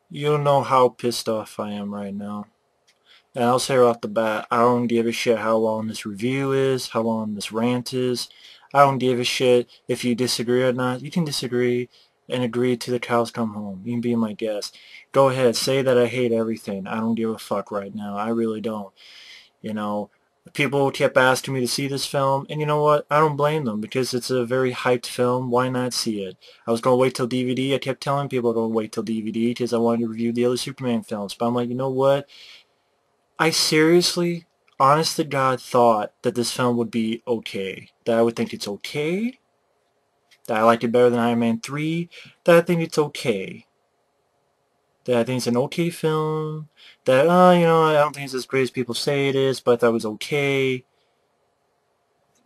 You know how pissed off I am right now. And I'll say right off the bat, I don't give a shit how long this review is, how long this rant is. I don't give a shit if you disagree or not. You can disagree and agree till the cows come home. You can be my guest. Go ahead, say that I hate everything. I don't give a fuck right now. I really don't. You know, people kept asking me to see this film, and you know what? I don't blame them because it's a very hyped film. Why not see it? I was going to wait till DVD. I kept telling people to wait till DVD because I wanted to review the other Superman films. But I'm like, you know what? I seriously, honest to God, thought that this film would be okay. That I would think it's okay. That I liked it better than Iron Man 3. That I think it's okay. That I think it's an okay film. That, you know, I don't think it's as great as people say it is, but I thought it was okay.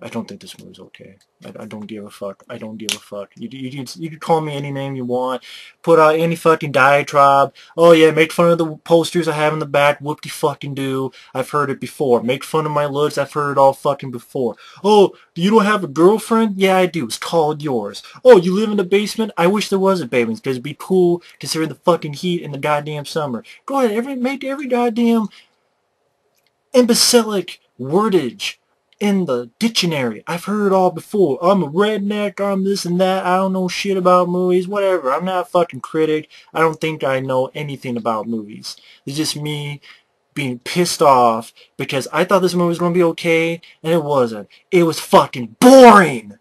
I don't think this movie's okay. I don't give a fuck. I don't give a fuck. You can call me any name you want. Put out any fucking diatribe. Oh yeah, make fun of the posters I have in the back. Whoop-de-fucking-do. I've heard it before. Make fun of my looks. I've heard it all fucking before. Oh, you don't have a girlfriend? Yeah, I do. It's called yours. Oh, you live in the basement? I wish there was a basement because it'd be cool considering the fucking heat in the goddamn summer. Go ahead, make every goddamn imbecilic wordage in the dictionary. I've heard it all before. I'm a redneck, I'm this and that, I don't know shit about movies, whatever. I'm not a fucking critic. I don't think I know anything about movies. It's just me being pissed off because I thought this movie was going to be okay, and it wasn't. It was fucking boring!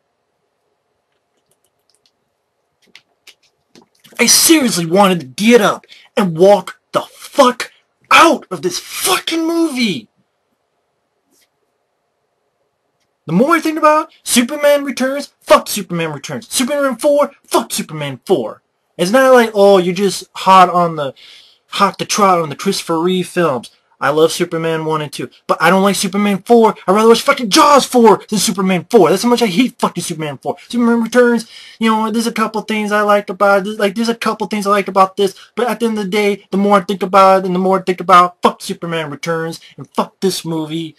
I seriously wanted to get up and walk the fuck out of this fucking movie! The more I think about it, Superman Returns, fuck Superman Returns. Superman 4, fuck Superman 4. It's not like, oh, you're just hot to trot on the Christopher Reeve films. I love Superman 1 and 2, but I don't like Superman 4. I'd rather watch fucking Jaws 4 than Superman 4. That's how much I hate fucking Superman 4. Superman Returns, you know, there's a couple things I liked about it. Like, there's a couple things I liked about this, but at the end of the day, the more I think about it and the more I think about fuck Superman Returns and fuck this movie,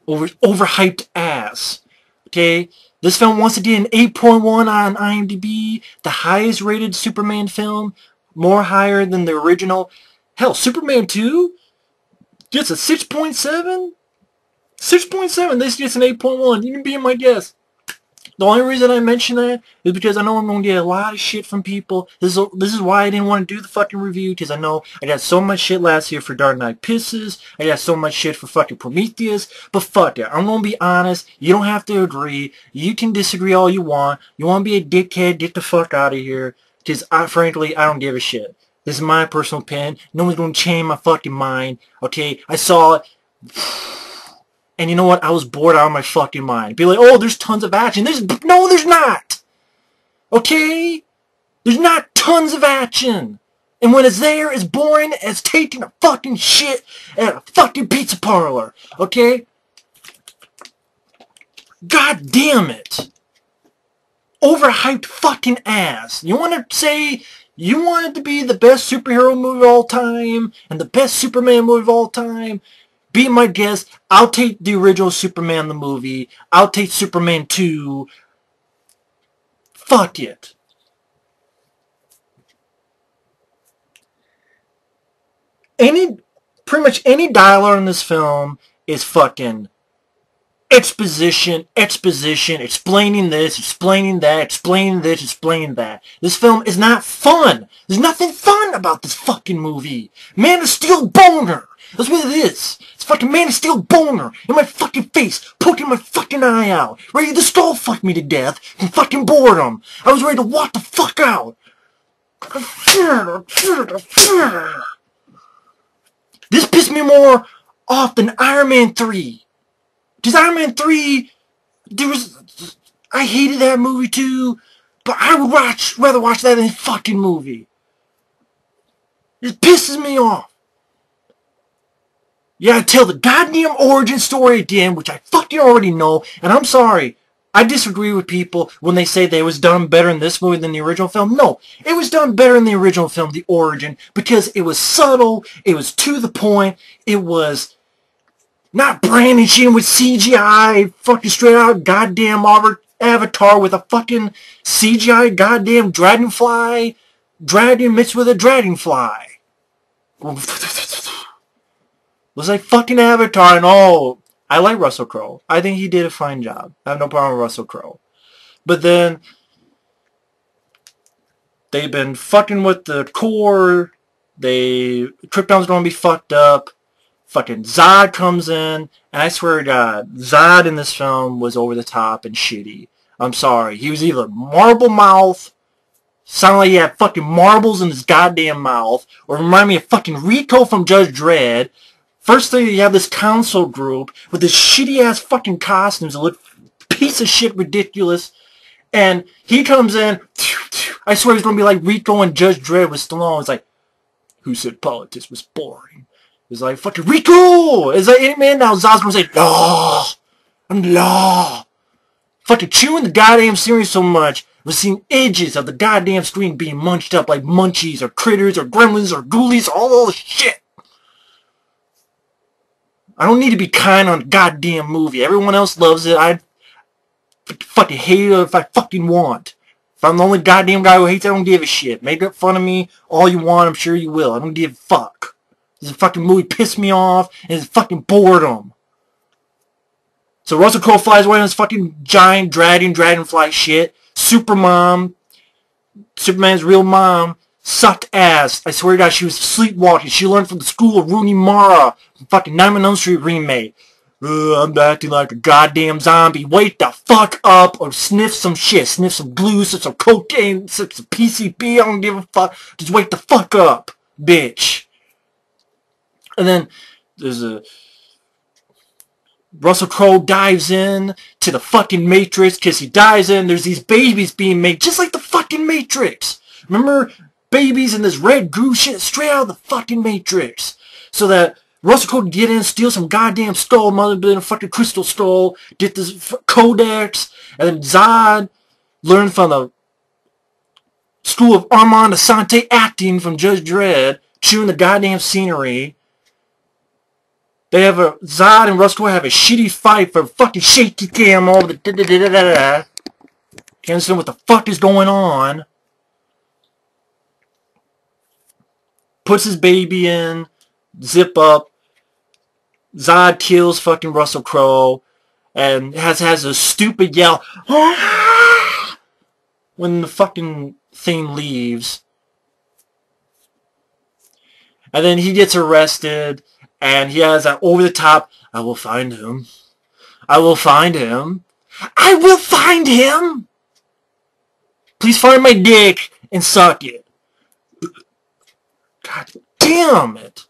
overhyped ass. Okay? This film wants to get an 8.1 on IMDb, the highest rated Superman film, more higher than the original. Hell, Superman 2 gets a 6.7? 6.7, this gets an 8.1. You can be my guess. The only reason I mention that is because I know I'm going to get a lot of shit from people. This is why I didn't want to do the fucking review, because I know I got so much shit last year for Dark Knight Pisses. I got so much shit for fucking Prometheus. But fuck it. I'm going to be honest. You don't have to agree. You can disagree all you want. You want to be a dickhead, get the fuck out of here. Because frankly, I don't give a shit. This is my personal opinion. No one's going to change my fucking mind. Okay? I saw it. And you know what? I was bored out of my fucking mind. Be like, oh, there's tons of action. No, there's not. Okay? There's not tons of action. And when it's there, it's boring as taking a fucking shit at a fucking pizza parlor. Okay? God damn it. Overhyped fucking ass. You want to say you want it to be the best superhero movie of all time and the best Superman movie of all time? Be my guest. I'll take the original Superman the movie. I'll take Superman 2. Fuck it. Pretty much any dialogue in this film is fucking exposition, explaining this, explaining that, explaining this, explaining that. This film is not fun. There's nothing fun about this fucking movie. Man of Steel boner. That's what it is. It's fucking Man of Steel boner in my fucking face, poking my fucking eye out, ready to skull fuck me to death from fucking boredom. I was ready to walk the fuck out. This pissed me more off than Iron Man 3. Because Iron Man 3, I hated that movie too, but I would rather watch that than a fucking movie. It pisses me off. You gotta tell the goddamn origin story again, which I fucking already know, and I'm sorry. I disagree with people when they say that it was done better in this movie than the original film. No, it was done better in the original film, The Origin, because it was subtle, it was to the point, it was not brandishing with CGI, fucking straight out goddamn Avatar with a fucking CGI goddamn dragonfly. dragon mixed with a dragonfly. Looks like fucking Avatar and all. I like Russell Crowe. I think he did a fine job. I have no problem with Russell Crowe. But then they've been fucking with the core. Krypton's gonna be fucked up. Fucking Zod comes in, and I swear to God, Zod in this film was over the top and shitty. I'm sorry. He was either marble mouth, sounded like he had fucking marbles in his goddamn mouth, or remind me of fucking Rico from Judge Dredd. First thing, you have this council group with this shitty-ass fucking costumes that look piece of shit ridiculous, and he comes in, I swear he's going to be like Rico and Judge Dredd with Stallone. It's like, who said politics was boring? It's like, fucking Rico! It's like, hey man, now Zod's going to say, law! I'm law! Fucking chewing the goddamn series so much, we're seeing edges of the goddamn screen being munched up like munchies or critters or gremlins or ghoulies, all the shit. I don't need to be kind on a goddamn movie. Everyone else loves it. I'd fucking hate it if I fucking want. If I'm the only goddamn guy who hates it, I don't give a shit. Make fun of me all you want, I'm sure you will. I don't give a fuck. This fucking movie pissed me off, and it's fucking boredom. So Russell Crowe flies away on this fucking giant dragonfly shit. Superman's real mom sucked ass. I swear to God, she was sleepwalking. She learned from the school of Rooney Mara, fucking Nightmare on Elm Street remake. I'm acting like a goddamn zombie. Wake the fuck up or sniff some shit. Sniff some glue, some cocaine, some PCP. I don't give a fuck. Just wake the fuck up, bitch. And then there's a Russell Crowe dives in to the fucking Matrix because he dives in. There's these babies being made just like the fucking Matrix. Remember babies in this red goo shit straight out of the fucking Matrix. So that Russell Crowe could get in, steal some goddamn skull, mother than a fucking crystal skull, get this codex, and then Zod learned from the school of Armand Asante acting from Judge Dredd, chewing the goddamn scenery. They have Zod and Russell Crowe have a shitty fight for fucking shaky cam all the da-da-da-da-da. Can't understand what the fuck is going on. Puts his baby in, zip up. Zod kills fucking Russell Crowe and has a stupid yell when the fucking thing leaves. And then he gets arrested. And he has that over-the-top, I will find him. I will find him. I will find him! Please find my dick and suck it. God damn it.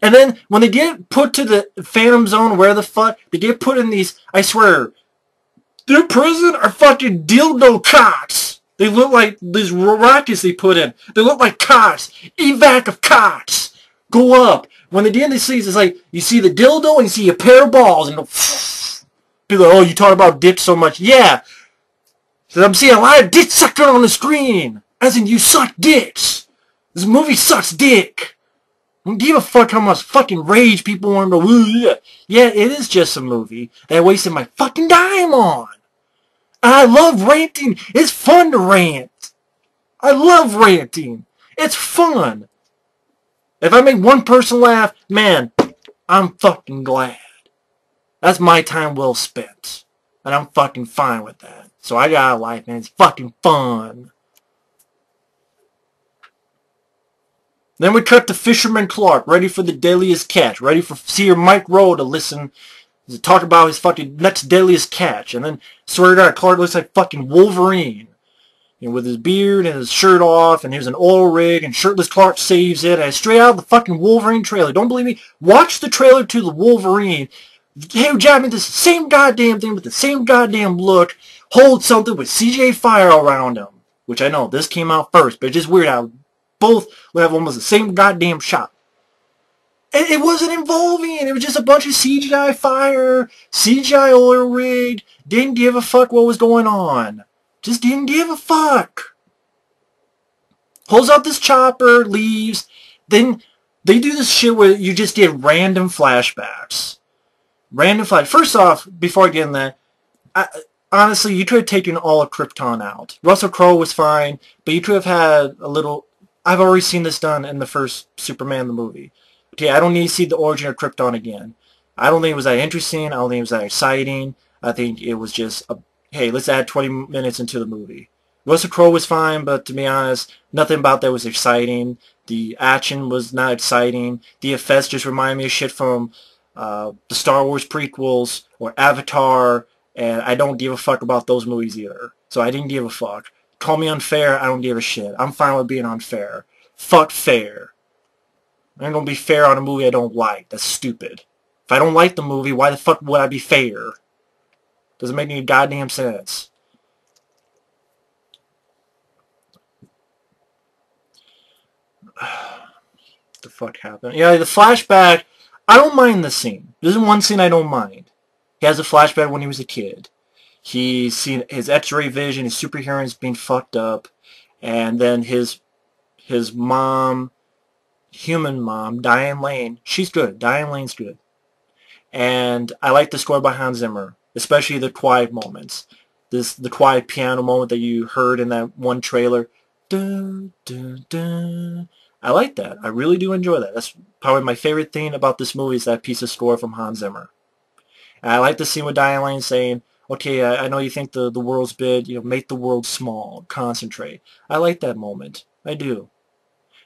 And then, when they get put to the Phantom Zone, where the fuck, they get put in these, I swear, their prison are fucking dildo cocks. They look like these rockets they put in. They look like cocks. Evac of cocks. Go up. When they get in these scenes, it's like, you see the dildo and you see a pair of balls, and people are like, oh, you talk about dick so much. Yeah. So I'm seeing a lot of dick sucking on the screen. As in, you suck dicks. This movie sucks dick. I don't give a fuck how much fucking rage people want to go, yeah, it is just a movie that I wasted my fucking time on. And I love ranting. It's fun to rant. I love ranting. It's fun. If I make one person laugh, man, I'm fucking glad. That's my time well spent. And I'm fucking fine with that. So I got a life, man. It's fucking fun. Then we cut to Fisherman Clark, ready for the deadliest catch. Ready for Seer Mike Rowe to listen, to talk about his fucking next deadliest catch. And then, swear to God, Clark looks like fucking Wolverine. You know, with his beard and his shirt off, and here's an oil rig, and shirtless Clark saves it, and it's straight out of the fucking Wolverine trailer. Don't believe me? Watch the trailer to the Wolverine. Hugh Jackman, the same goddamn thing with the same goddamn look, hold something with CJ Fire around him. Which I know, this came out first, but it's just weird how both would have almost the same goddamn shot. And it wasn't involving, it was just a bunch of CGI fire, CGI oil rig, didn't give a fuck what was going on. Just didn't give a fuck. Pulls out this chopper, leaves. Then they do this shit where you just get random flashbacks. Random flash. First off, before I get in that, honestly, you could have taken all of Krypton out. Russell Crowe was fine, but you could have had a little... I've already seen this done in the first Superman the movie. Okay, I don't need to see the origin of Krypton again. I don't think it was that interesting. I don't think it was that exciting. I think it was just, hey, let's add 20 minutes into the movie. Russell Crowe was fine, but to be honest, nothing about that was exciting. The action was not exciting. The effects just remind me of shit from the Star Wars prequels or Avatar, and I don't give a fuck about those movies either. So I didn't give a fuck. Call me unfair, I don't give a shit. I'm fine with being unfair. Fuck fair. I ain't gonna be fair on a movie I don't like. That's stupid. If I don't like the movie, why the fuck would I be fair? Doesn't make any goddamn sense. What the fuck happened? Yeah, the flashback, I don't mind the scene. There's one scene I don't mind. He has a flashback when he was a kid. He's seen his X-ray vision, his superheroes being fucked up, and then his mom, human mom, Diane Lane, she's good. Diane Lane's good. And I like the score by Hans Zimmer, especially the quiet moments. The quiet piano moment that you heard in that one trailer. Dun, dun, dun. I like that. I really do enjoy that. That's probably my favorite thing about this movie is that piece of score from Hans Zimmer. And I like the scene with Diane Lane saying, okay, I know you think the world's big, make the world small, concentrate. I like that moment. I do.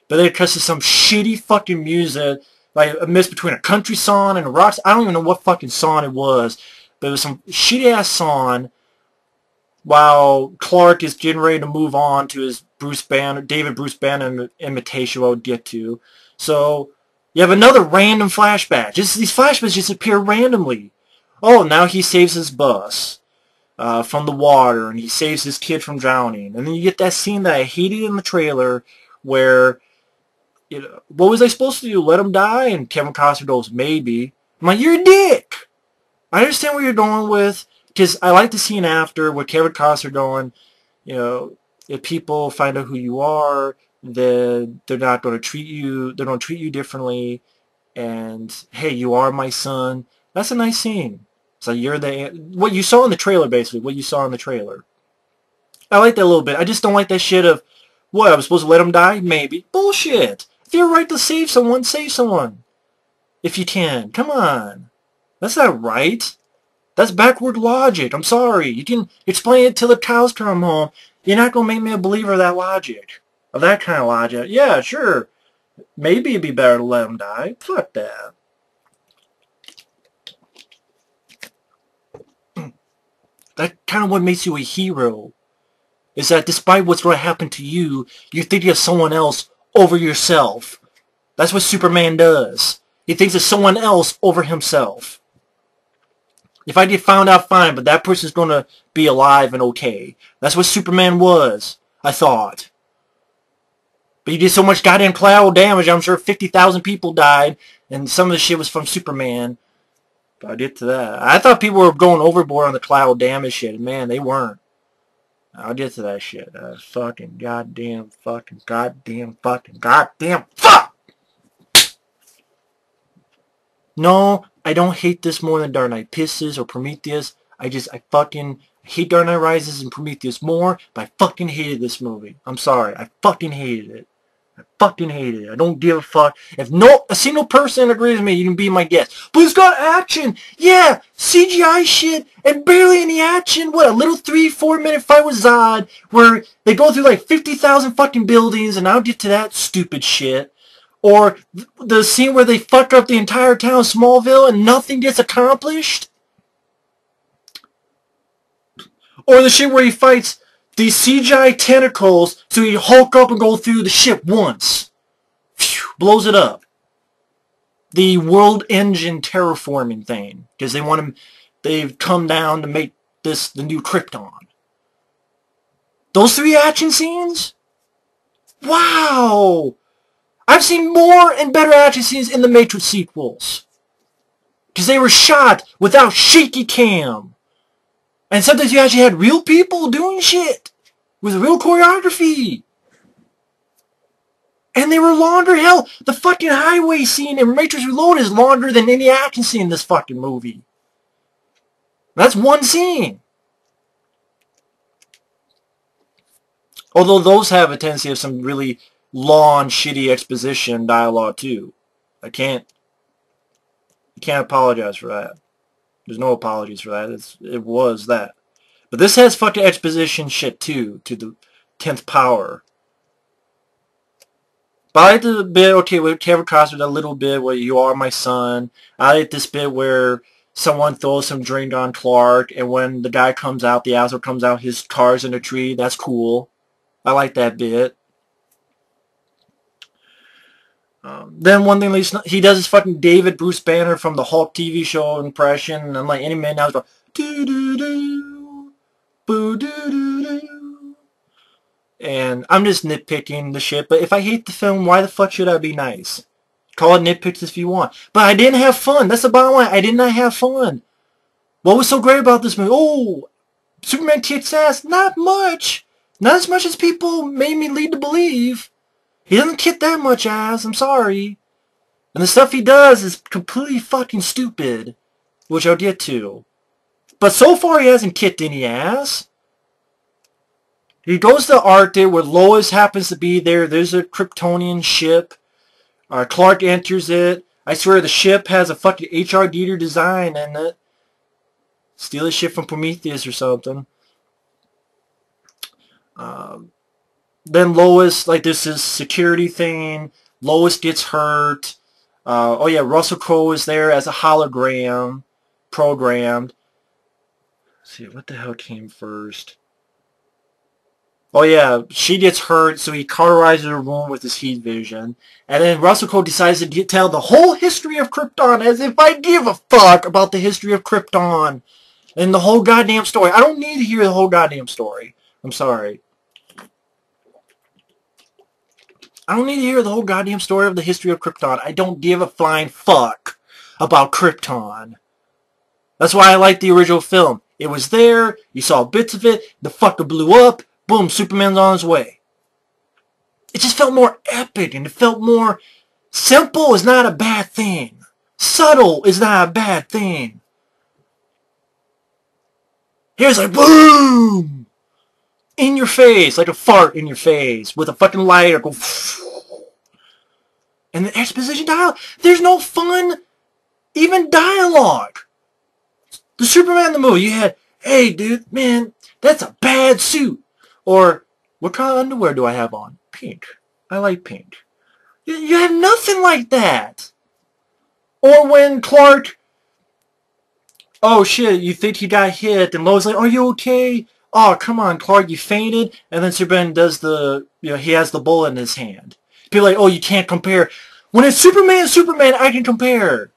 But then it cuts to some shitty fucking music, like a mix between a country song and a rock song. I don't even know what fucking song it was, but it was some shitty-ass song while Clark is getting ready to move on to his David Bruce Banner imitation, what I would get to. So, you have another random flashback. These flashbacks just appear randomly. Oh, now he saves his bus from the water, and he saves his kid from drowning. And then you get that scene that I hated in the trailer where, what was I supposed to do? Let him die? And Kevin Costner goes, maybe. I'm like, you're a dick! I understand what you're going with, because I like the scene after where Kevin Costner going, if people find out who you are, then they're not going to treat you, they're going to treat you differently, and, hey, you are my son. That's a nice scene. So you're what you saw in the trailer, basically. What you saw in the trailer. I like that a little bit. I just don't like that shit of, what, I was supposed to let him die? Maybe. Bullshit. If you have a right to save someone, save someone. If you can. Come on. That's not right. That's backward logic. I'm sorry. You can explain it till the cows come home. You're not going to make me a believer of that logic. Of that kind of logic. Yeah, sure. Maybe it'd be better to let him die. Fuck that. That's kind of what makes you a hero. Is that despite what's going to happen to you, you think of someone else over yourself. That's what Superman does. He thinks of someone else over himself. If I get found out, fine, but that person's going to be alive and okay. That's what Superman was, I thought. But he did so much goddamn collateral damage, I'm sure 50,000 people died, and some of the shit was from Superman. But I'll get to that. I thought people were going overboard on the collateral damage shit, and man, they weren't. I'll get to that shit. Fucking goddamn fuck! No, I don't hate this more than Dark Knight Rises or Prometheus. I fucking hate Dark Knight Rises and Prometheus more, but I fucking hated this movie. I'm sorry. I fucking hated it. I fucking hated it. I don't give a fuck. If a single person agrees with me, you can be my guest. But it's got action! Yeah! CGI shit! And barely any action! What, a little 3-4 minute fight with Zod, where they go through like 50,000 fucking buildings, and I'll get to that stupid shit. Or the scene where they fuck up the entire town of Smallville and nothing gets accomplished. Or the shit where he fights these CGI tentacles so he hulk up and go through the ship once. Phew, blows it up. The world engine terraforming thing. Because they've come down to make this the new Krypton. Those 3 action scenes? Wow! I've seen more and better action scenes in the Matrix sequels. Because they were shot without shaky cam. And sometimes you actually had real people doing shit. With real choreography. And they were longer. Hell, the fucking highway scene in Matrix Reloaded is longer than any action scene in this fucking movie. That's one scene. Although those have a tendency of some really long, shitty exposition dialogue too. You can't apologize for that. There's no apologies for that. It was that. But this has fucking exposition shit too, to the 10th power. But I like the bit, okay, with Kevin Costner, that little bit where you are my son. I like this bit where someone throws some drink on Clark, and when the guy comes out, the asshole comes out, his car's in a tree. That's cool. I like that bit. Then one thing, he does his fucking David Bruce Banner from the Hulk TV show impression, and I'm like, any man now is going, doo-doo-doo, boo-doo-doo-doo. And I'm just nitpicking the shit, but if I hate the film, why the fuck should I be nice? Call it nitpicks if you want. But I didn't have fun. That's the bottom line. I did not have fun. What was so great about this movie? Oh, Superman kicks ass. Not much. Not as much as people made me lead to believe. He doesn't kick that much ass. I'm sorry. And the stuff he does is completely fucking stupid, which I'll get to. But so far he hasn't kicked any ass. He goes to the Arctic where Lois happens to be there. There's a Kryptonian ship. Clark enters it. I swear the ship has a fucking H.R. Dieter design in it. Steal a ship from Prometheus or something. Then Lois, like there's this security thing. Lois gets hurt. Oh yeah, Russell Crowe is there as a hologram, programmed. Let's see, what the hell came first? Oh yeah, she gets hurt, so he cauterizes her wound with his heat vision. And then Russell Crowe decides to tell the whole history of Krypton, as if I give a fuck about the history of Krypton. And the whole goddamn story. I don't need to hear the whole goddamn story. I'm sorry. I don't need to hear the whole goddamn story of the history of Krypton. I don't give a flying fuck about Krypton. That's why I like the original film. It was there, you saw bits of it, the fucker blew up, boom, Superman's on his way. It just felt more epic, and it felt more... Simple is not a bad thing. Subtle is not a bad thing. Here's like, boom! In your face, like a fart in your face, with a fucking lighter, go... And the exposition dialogue, there's no fun, even dialogue. The Superman in the movie, you had, hey dude, man, that's a bad suit. Or, what kind of underwear do I have on? Pink. I like pink. You have nothing like that. Or when Clark, oh shit, you think he got hit, and Lois like, are you okay? Oh, come on, Clark, you fainted. And then Superman does the, he has the bullet in his hand. People are like, oh, you can't compare. When it's Superman, I can compare.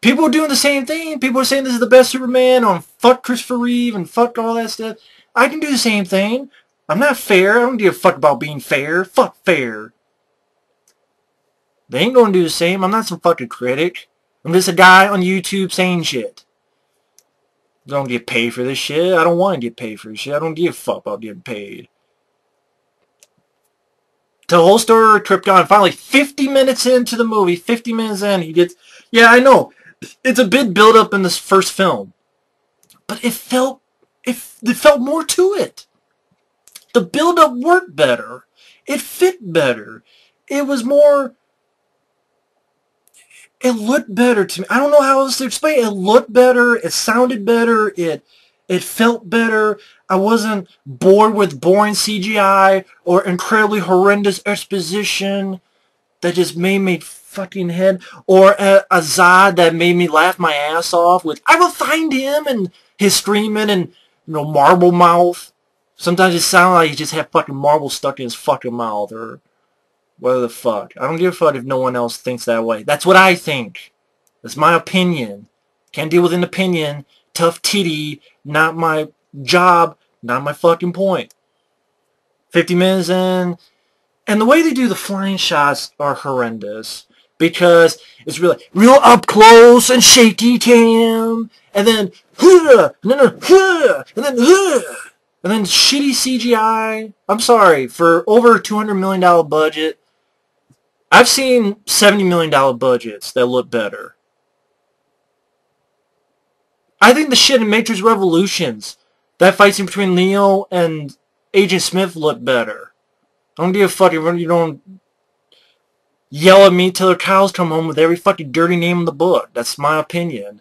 People are doing the same thing. People are saying this is the best Superman on fuck Christopher Reeve and fuck all that stuff. I can do the same thing. I'm not fair. I don't give a fuck about being fair. Fuck fair. They ain't gonna do the same. I'm not some fucking critic. I'm just a guy on YouTube saying shit. I don't get paid for this shit. I don't want to get paid for this shit. I don't give a fuck about getting paid. The whole story of Krypton, finally 50 minutes into the movie, 50 minutes in, he gets... Yeah, I know. It's a bit build up in this first film. But it felt more to it. The build up worked better. It fit better. It was more... It looked better to me. I don't know how else to explain it. It looked better. It sounded better. It felt better. I wasn't bored with boring CGI or incredibly horrendous exposition that just made me fucking head, or a Zod that made me laugh my ass off with, I will find him, and his screaming and, marble mouth. Sometimes it sounded like he just had fucking marble stuck in his fucking mouth, or whatever the fuck. I don't give a fuck if no one else thinks that way. That's what I think. That's my opinion. Can't deal with an opinion. Tough titty. Not my job. Not my fucking point. 50 minutes in. And the way they do the flying shots are horrendous. Because it's really real up close and shaky cam. And then, and then shitty CGI. I'm sorry, for over a $200 million budget, I've seen $70 million budgets that look better. I think the shit in Matrix Revolutions, that fight scene between Neo and Agent Smith looked better. I don't give a fuck if you don't yell at me till the cows come home with every fucking dirty name in the book. That's my opinion.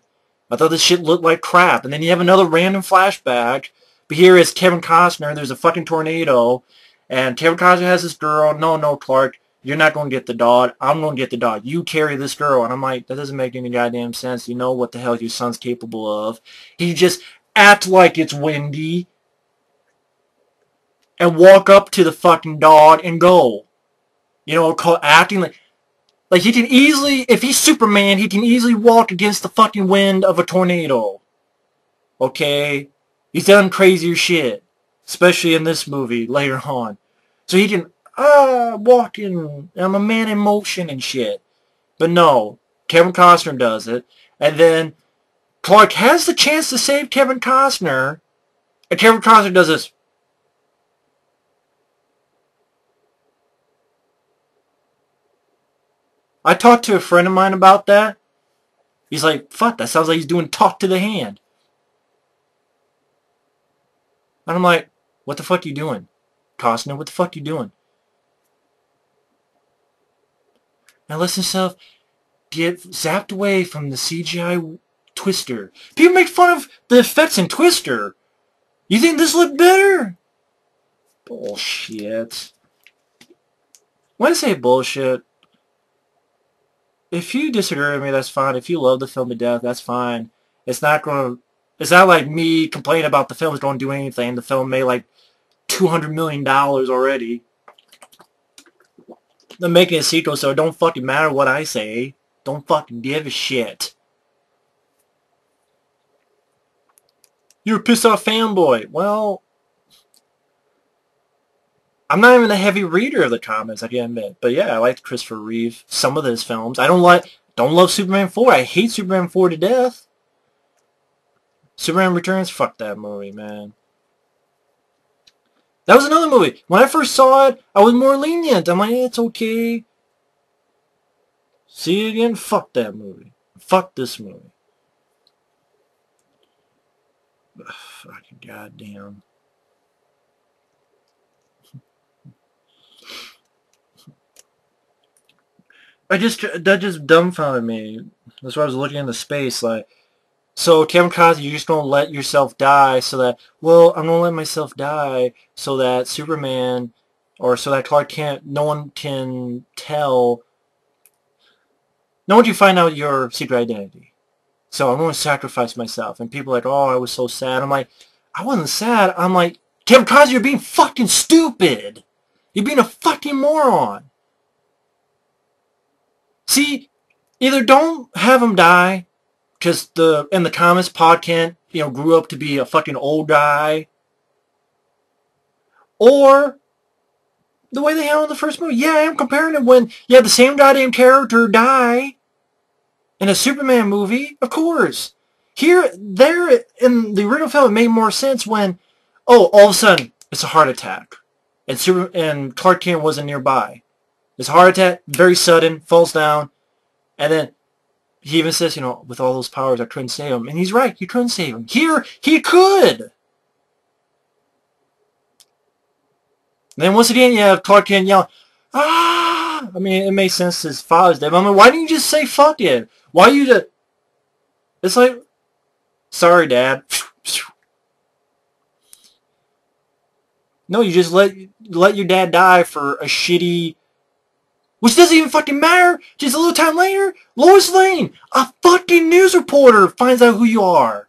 I thought this shit looked like crap. And then you have another random flashback. But here is Kevin Costner. There's a fucking tornado. And Kevin Costner has this girl. No, Clark. You're not going to get the dog. I'm going to get the dog. You carry this girl. And I'm like, that doesn't make any goddamn sense. You know what the hell your son's capable of. He just act like it's windy. And walk up to the fucking dog and go. You know, acting like he can easily, if he's Superman, he can easily walk against the fucking wind of a tornado. Okay? He's done crazier shit. Especially in this movie later on. So he can, walk in, I'm a man in motion and shit. But no, Kevin Costner does it. And then Clark has the chance to save Kevin Costner. And Kevin Costner does this. I talked to a friend of mine about that. He's like, fuck, that sounds like he's doing talk to the hand. And I'm like, what the fuck you doing? Costner, what the fuck you doing? Now listen to yourself get zapped away from the CGI Twister. People make fun of the effects in Twister. You think this looked better? Bullshit. When I say bullshit, if you disagree with me, that's fine. If you love the film to death, that's fine. It's not like me complaining about the film's going to do anything. The film made like $200 million already. They're making a sequel, so it don't fucking matter what I say. Don't fucking give a shit. You're a pissed off fanboy. Well, I'm not even a heavy reader of the comics, I can admit. But yeah, I liked Christopher Reeve, some of his films. Don't love Superman 4. I hate Superman 4 to death. Superman Returns, fuck that movie, man. That was another movie. When I first saw it, I was more lenient. I'm like, it's okay. See it again? Fuck that movie. Fuck this movie. Ugh, fucking goddamn. That just dumbfounded me. That's why I was looking into space, like, so Kevin Costner, you're just gonna let yourself die so that, well, I'm gonna let myself die so that Superman, or so that Clark can't, no one can find out your secret identity. So I'm gonna sacrifice myself. And people are like, oh, I was so sad. I'm like, I wasn't sad. I'm like, Kevin Costner, you're being fucking stupid. You're being a fucking moron. See, either don't have him die, because in the comics, Pa Kent, grew up to be a fucking old guy. Or the way they handled the first movie. Yeah, I am comparing it when you have the same goddamn character die in a Superman movie. Of course. There, in the original film, it made more sense when, all of a sudden, it's a heart attack. And Clark Kent wasn't nearby. It's a heart attack, very sudden, falls down, and then he even says, with all those powers, I couldn't save him. And he's right, you couldn't save him. Here, he could! And then once again, you have Clark Kent yelling, ah! I mean, it makes sense his father's dead. I mean, why didn't you just say fuck it? Why you just... It's like, sorry, Dad. No, you just let your dad die for a shitty... Which doesn't even fucking matter. Just a little time later, Lois Lane, a fucking news reporter, finds out who you are.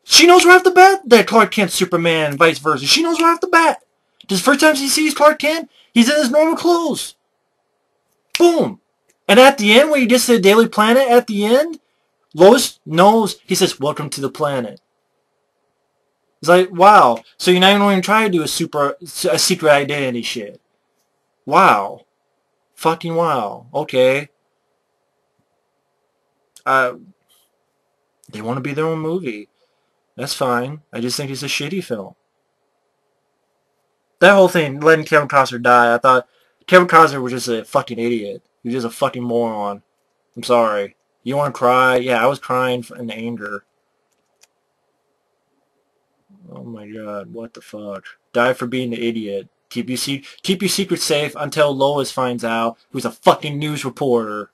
She knows right off the bat that Clark Kent's Superman and vice versa. She knows right off the bat. Just the first time she sees Clark Kent, he's in his normal clothes. Boom. And at the end, when he gets to the Daily Planet, at the end, Lois knows. He says, welcome to the planet. It's like, wow. So you're not even going to try to do a secret identity shit. Wow. Fucking wow. Okay. They want to be their own movie. That's fine. I just think it's a shitty film. That whole thing, letting Kevin Costner die, I thought Kevin Costner was just a fucking idiot. He was just a fucking moron. I'm sorry. You want to cry? Yeah, I was crying in anger. Oh my god, what the fuck? Die for being an idiot. Keep your secret safe until Lois finds out who's a fucking news reporter.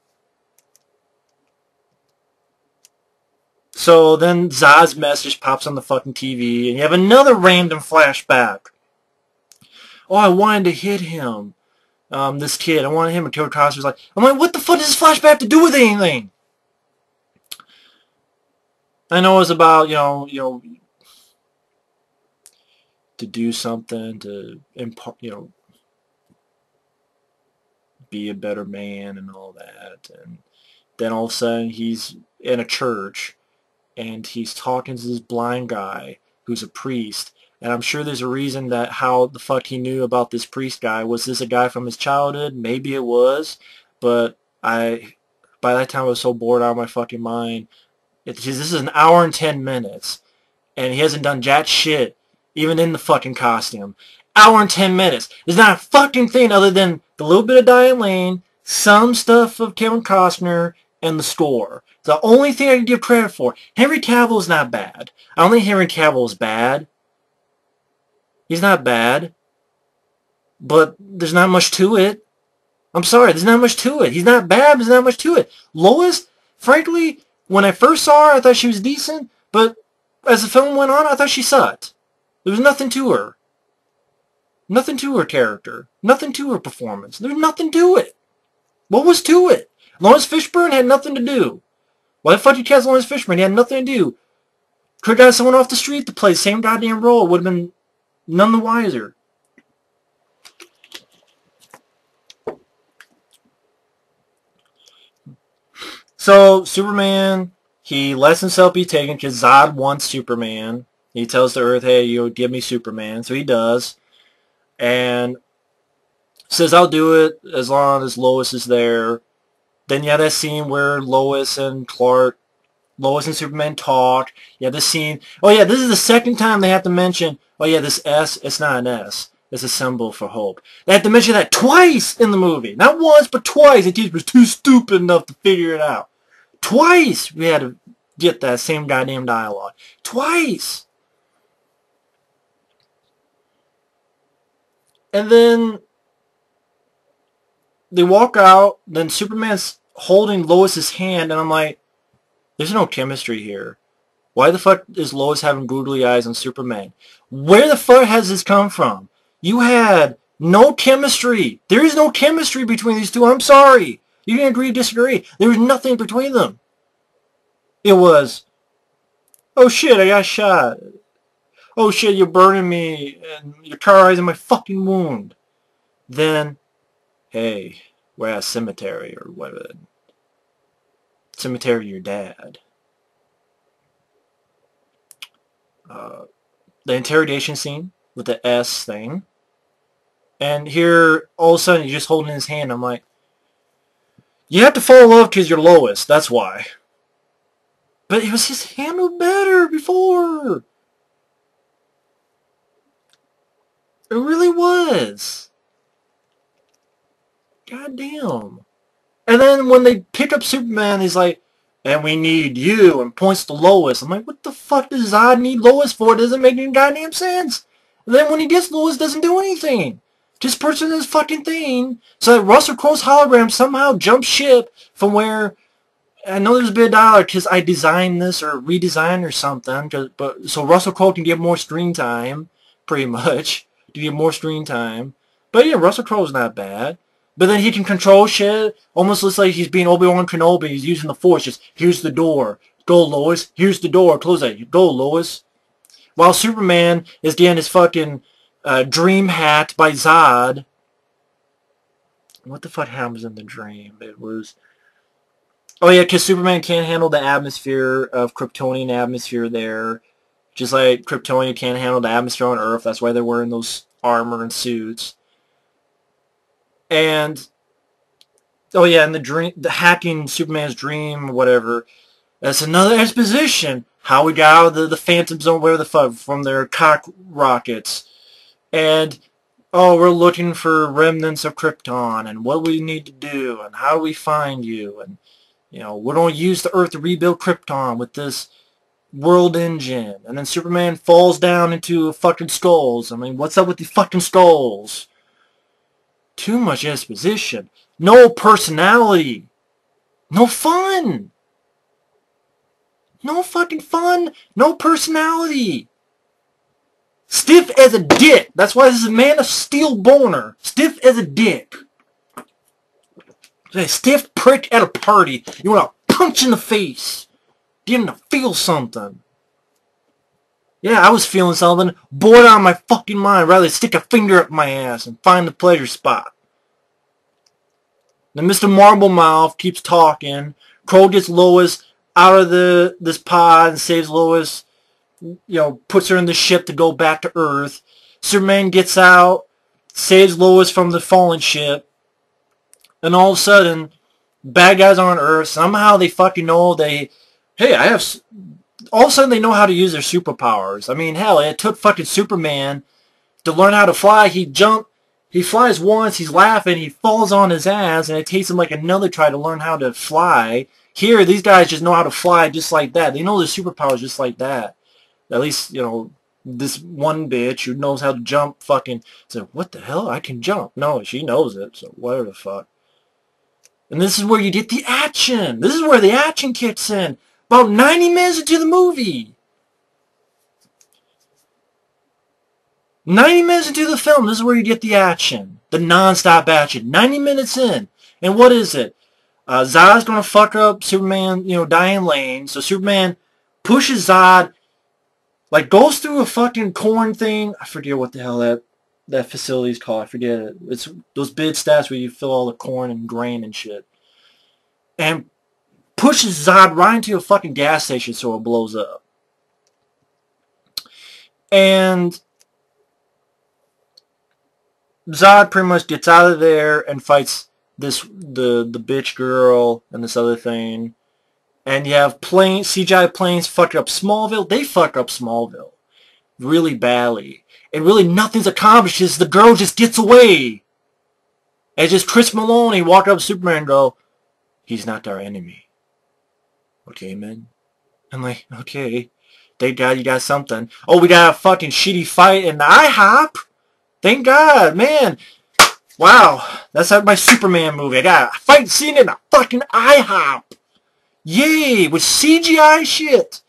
So then Zod's message pops on the fucking TV, and you have another random flashback. Oh, I wanted to hit him. This kid, I wanted him, and Kevin Costner's like, I'm like, what the fuck does this flashback have to do with anything? I know it's about, to do something, to impart, be a better man and all that. And then all of a sudden he's in a church and he's talking to this blind guy who's a priest. And I'm sure there's a reason that how the fuck he knew about this priest guy. Was this a guy from his childhood? Maybe it was. But by that time I was so bored out of my fucking mind. This is an hour and 10 minutes. And he hasn't done jack shit. Even in the fucking costume. Hour and 10 minutes. There's not a fucking thing other than the little bit of Diane Lane, some stuff of Kevin Costner, and the score. The only thing I can give credit for. Henry Cavill is not bad. I don't think Henry Cavill is bad. He's not bad. But there's not much to it. I'm sorry, there's not much to it. He's not bad, but there's not much to it. Lois, frankly, when I first saw her, I thought she was decent, but as the film went on, I thought she sucked. There was nothing to her. Nothing to her character. Nothing to her performance. There's nothing to it. What was to it? Lawrence Fishburne had nothing to do. Why the fuck did you cast Lawrence Fishburne? He had nothing to do. Could have got someone off the street to play the same goddamn role. It would have been none the wiser. So, Superman, he lets himself be taken because Zod wants Superman. He tells the Earth, hey, give me Superman. So he does. And says, I'll do it as long as Lois is there. Then you have that scene where Lois and Superman talk. You have this scene. Oh yeah, this is the second time they have to mention, oh yeah, this S, it's not an S. It's a symbol for hope. They have to mention that twice in the movie. Not once, but twice. The teacher was too stupid enough to figure it out. Twice we had to get that same goddamn dialogue. Twice. And then they walk out, then Superman's holding Lois's hand, and I'm like, there's no chemistry here. Why the fuck is Lois having googly eyes on Superman? Where the fuck has this come from? You had no chemistry. There is no chemistry between these two. I'm sorry. You can agree, disagree. There was nothing between them. It was, oh shit, I got shot. Oh shit, you're burning me, and you're cauterizing my fucking wound. Then, hey, we're at a cemetery, or whatever. Cemetery of your dad. The interrogation scene with the S thing. And here, all of a sudden, he's just holding his hand. I'm like, you have to fall in love because you're Lois. That's why. But it was just handled better before. It really was. God damn. And then when they pick up Superman, he's like, and we need you, and points to Lois. I'm like, what the fuck does Zod need Lois for? It doesn't make any goddamn sense. And then when he gets Lois, doesn't do anything. Just puts this fucking thing so that Russell Crowe's hologram somehow jumps ship from where, I know there's a bit of dialogue because I designed this or redesigned or something, so Russell Crowe can get more screen time, pretty much, to get more screen time. But yeah, Russell Crowe's not bad. But then he can control shit. Almost looks like he's being Obi-Wan Kenobi. He's using the Force. Just, here's the door. Go, Lois. Here's the door. Close that. Go, Lois. While Superman is getting his fucking dream hat by Zod. What the fuck happens in the dream? It was... Oh yeah, because Superman can't handle the atmosphere of Kryptonian atmosphere there. Just like Kryptonian can't handle the atmosphere on Earth. That's why they're wearing those armor and suits. And, oh yeah, and the hacking Superman's dream, whatever, that's another exposition. How we got out of the Phantom Zone, where the fuck, from their cock rockets. And, oh, we're looking for remnants of Krypton, and what we need to do, and how do we find you, and, we're going to use the Earth to rebuild Krypton with this world engine. And then Superman falls down into fucking skulls. I mean, what's up with these fucking skulls? Too much exposition. No personality. No fun. No fucking fun. No personality. Stiff as a dick. That's why this is a Man of Steel boner. Stiff as a dick. A stiff prick at a party. You want to punch in the face. You want to feel something. Yeah, I was feeling something. Bored out of my fucking mind. Rather stick a finger up my ass and find the pleasure spot. Then Mr. Marblemouth keeps talking. Crow gets Lois out of this pod and saves Lois. You know, puts her in the ship to go back to Earth. Superman gets out, saves Lois from the fallen ship. And all of a sudden, bad guys are on Earth. Somehow they fucking know they... Hey, all of a sudden they know how to use their superpowers. I mean, hell, it took fucking Superman to learn how to fly. He flies once, he's laughing, he falls on his ass, and it takes him like another try to learn how to fly. Here, these guys just know how to fly just like that. They know their superpowers just like that. At least, you know, this one bitch who knows how to jump fucking said, what the hell? I can jump. No, she knows it, so whatever the fuck. And this is where you get the action. This is where the action kicks in. About 90 minutes into the movie. 90 minutes into the film, this is where you get the action. The non-stop action. 90 minutes in. And what is it? Zod's going to fuck up Superman, you know, Diane Lane. So Superman pushes Zod, like goes through a fucking corn thing. I forget what the hell that facility's called. I forget it. It's those bid stats where you fill all the corn and grain and shit. And pushes Zod right into a fucking gas station so it blows up. And Zod pretty much gets out of there and fights the bitch girl and this other thing. And you have CGI planes fuck up Smallville. They fuck up Smallville really badly. And really nothing's accomplished. The girl just gets away. And just Chris Maloney walk up to Superman and go, he's not our enemy. Okay, man. I'm like, okay. Thank God you got something. Oh, we got a fucking shitty fight in the IHOP? Thank God, man. Wow. That's like my Superman movie. I got a fight scene in a fucking IHOP. Yay, with CGI shit.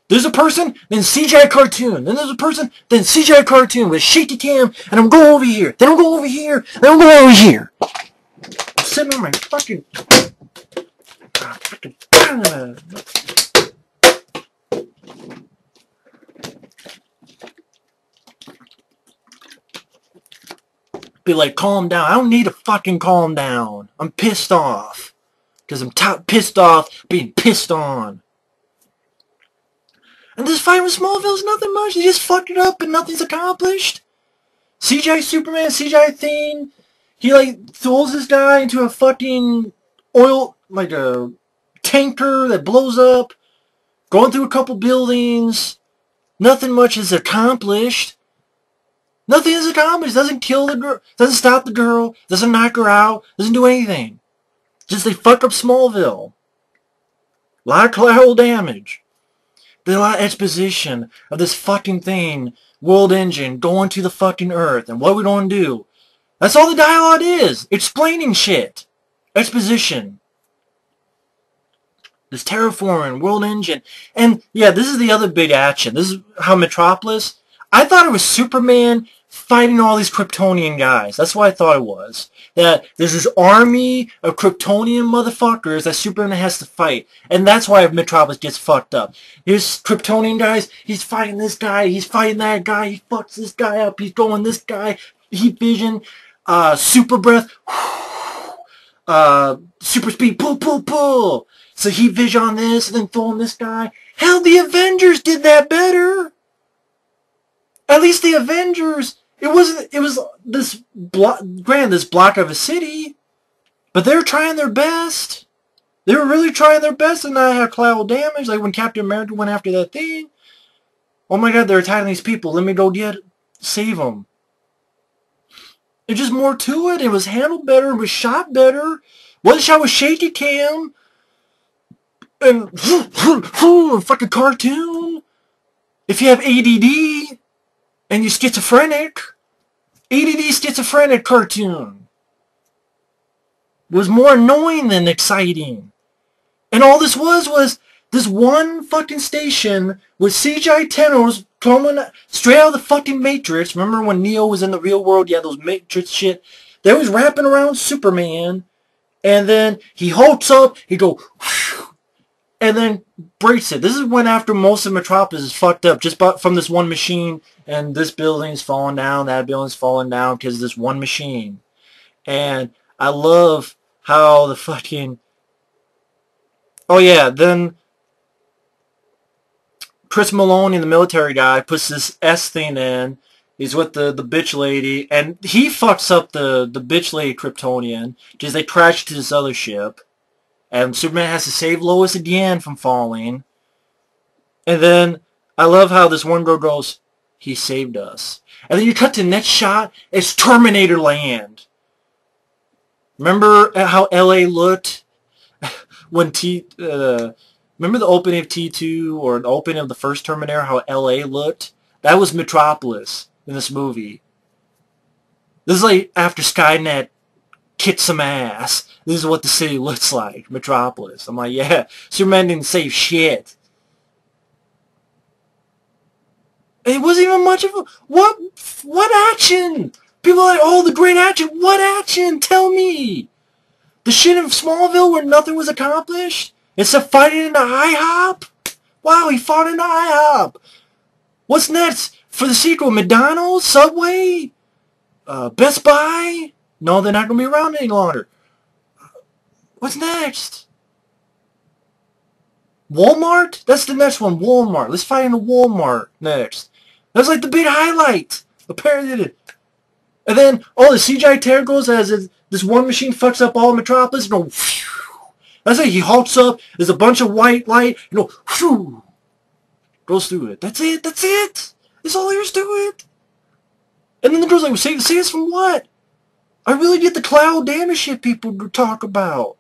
There's a person, then CGI cartoon. Then there's a person, then CGI cartoon with shaky cam, and I'm going over here. Then I'm going over here. Then I'm going over here. I'm sitting on my fucking... Be like, calm down. I don't need to fucking calm down. I'm pissed off. Because I'm pissed off being pissed on. And this fight with Smallville is nothing much. They just fucked it up and nothing's accomplished. CGI Superman, CGI thing. He like throws this guy into a fucking oil, like a tanker that blows up. Going through a couple buildings. Nothing much is accomplished. Nothing is accomplished. Doesn't kill the girl. Doesn't stop the girl. Doesn't knock her out. Doesn't do anything. Just they fuck up Smallville. A lot of collateral damage. There's a lot of exposition of this fucking thing. World engine going to the fucking Earth. And what we gonna do. That's all the dialogue is. Explaining shit. Exposition. This terraforming, world engine. And yeah, this is the other big action. This is how Metropolis... I thought it was Superman fighting all these Kryptonian guys. That's what I thought it was. That there's this army of Kryptonian motherfuckers that Superman has to fight. And that's why Metropolis gets fucked up. Here's Kryptonian guys. He's fighting this guy. He's fighting that guy. He fucks this guy up. He's going this guy. Heat vision. Super breath. Super speed. Pull, pull, pull. So heat vision on this and then throwing this guy. Hell, the Avengers did that better. At least the Avengers, it was this block of a city, but they were trying their best. They were really trying their best to not have collateral damage, like when Captain America went after that thing. Oh my God, they're attacking these people. Let me go save them. There's just more to it. It was handled better. It was shot better. Wasn't shot with shaky cam. and a fucking cartoon. If you have ADD and you're schizophrenic, ADD schizophrenic cartoon was more annoying than exciting. And all this was this one fucking station with CGI tenors coming straight out of the fucking Matrix. Remember when Neo was in the real world? Yeah, those Matrix shit. They was wrapping around Superman. And then he halts up. He go, and then breaks it. This is when after most of Metropolis is fucked up. Just from this one machine. And this building's falling down. That building's falling down because of this one machine. And I love how the fucking... Oh yeah, then Chris Maloney, the military guy, puts this S thing in. He's with the bitch lady, and he fucks up the bitch lady Kryptonian because they crash to this other ship. And Superman has to save Lois again from falling. And then I love how this one girl goes, "He saved us." And then you cut to the next shot, it's Terminator Land. Remember how LA looked when remember the opening of T2 or the opening of the first Terminator, how LA looked? That was Metropolis in this movie. This is like after Skynet kicked some ass. This is what the city looks like, Metropolis. I'm like, yeah, Superman didn't save shit. It wasn't even much of a... What action? People are like, oh, the great action. What action? Tell me. The shit in Smallville where nothing was accomplished? Instead of fighting in the IHOP? Wow, he fought in the IHOP. What's next for the sequel? McDonald's? Subway? Best Buy? No, they're not going to be around any longer. What's next? Walmart? That's the next one, Walmart. Let's fight in a Walmart next. That's like the big highlight. Apparently. And then, oh, the CGI tear goes as this one machine fucks up all Metropolis. And go, phew. That's like he halts up. There's a bunch of white light. And go, phew. Goes through it. That's it. That's it. That's all there is to it. And then the girl's like, save us from what? I really get the cloud damage shit people talk about.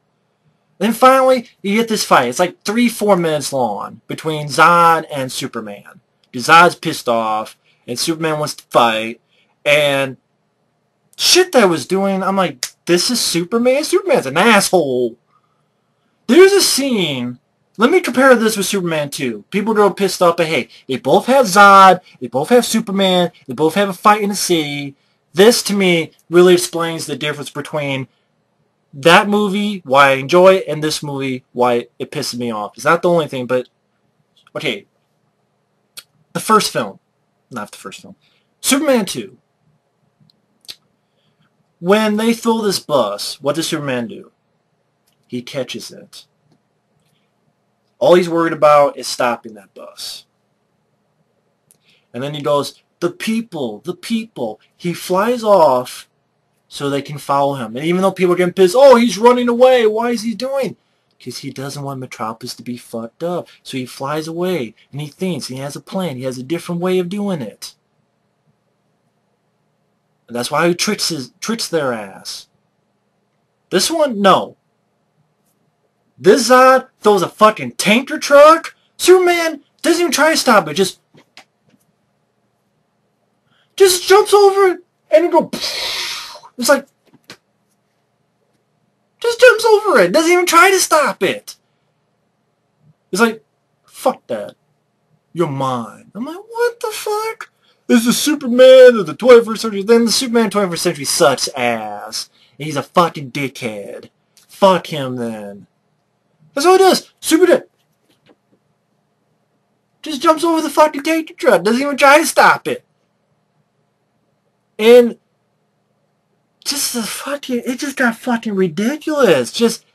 Then finally, you get this fight. It's like 3-4 minutes long between Zod and Superman. Zod's pissed off, and Superman wants to fight, and shit that I was doing, I'm like, this is Superman? Superman's an asshole. There's a scene, let me compare this with Superman 2. People get pissed off, but hey, they both have Zod, they both have Superman, they both have a fight in the city. This, to me, really explains the difference between that movie, why I enjoy it, and this movie, why it pisses me off. It's not the only thing, but... Okay. The first film. Not the first film. Superman 2. When they throw this bus, what does Superman do? He catches it. All he's worried about is stopping that bus. And then he goes, the people, the people. He flies off so they can follow him. And even though people are getting pissed, oh, he's running away. Why is he doing? Because he doesn't want Metropolis to be fucked up. So he flies away, and he thinks he has a plan. He has a different way of doing it. And that's why he tricks their ass. This one, no. This Zod throws a fucking tanker truck. Superman doesn't even try to stop it. Just jumps over it and go. It's like, just jumps over it. Doesn't even try to stop it. It's like, fuck that. You're mine. I'm like, what the fuck? This is Superman of the 21st century. Then the Superman 21st century sucks ass. And he's a fucking dickhead. Fuck him then. That's all he does. Superman just jumps over the fucking tanker truck. Doesn't even try to stop it. And just the fucking, it just got fucking ridiculous. Just,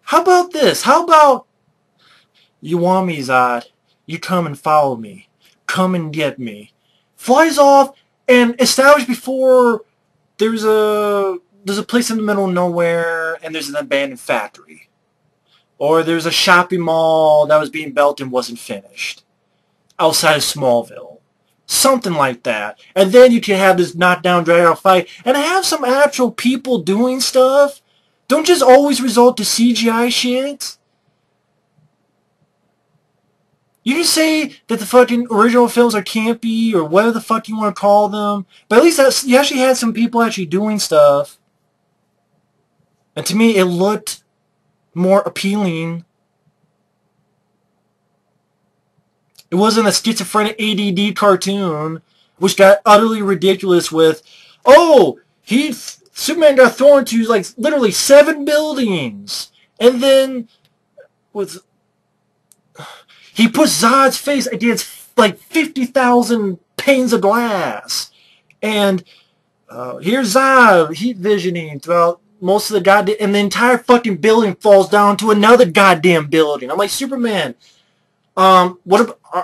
how about this? How about, you want me, Zod? You come and follow me. Come and get me. Flies off and established before there's a place in the middle of nowhere and there's an abandoned factory. Or there's a shopping mall that was being built and wasn't finished. Outside of Smallville. Something like that. And then you can have this knockdown, drag out fight and have some actual people doing stuff. Don't just always resort to CGI shit. You can say that the fucking original films are campy or whatever the fuck you want to call them, but at least you actually had some people actually doing stuff. And to me, it looked more appealing. It wasn't a schizophrenic ADD cartoon, which got utterly ridiculous with, oh, Superman got thrown to like literally 7 buildings, and then with he put Zod's face against like 50,000 panes of glass, and here's Zod heat visioning throughout most of the goddamn, and the entire fucking building falls down to another goddamn building. I'm like, Superman,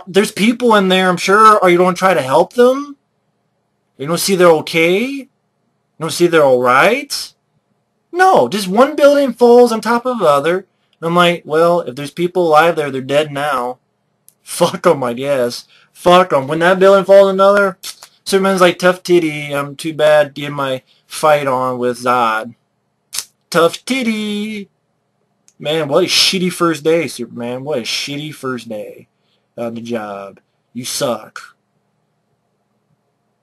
there's people in there, I'm sure. Are you going to try to help them? You don't see they're okay? You don't see they're alright? No, just one building falls on top of the other. And I'm like, well, if there's people alive there, they're dead now. Fuck them, I guess. Fuck them. When that building falls another, Superman's like, tough titty. I'm too bad getting my fight on with Zod. Tough titty. Man, what a shitty first day, Superman. What a shitty first day on the job. You suck.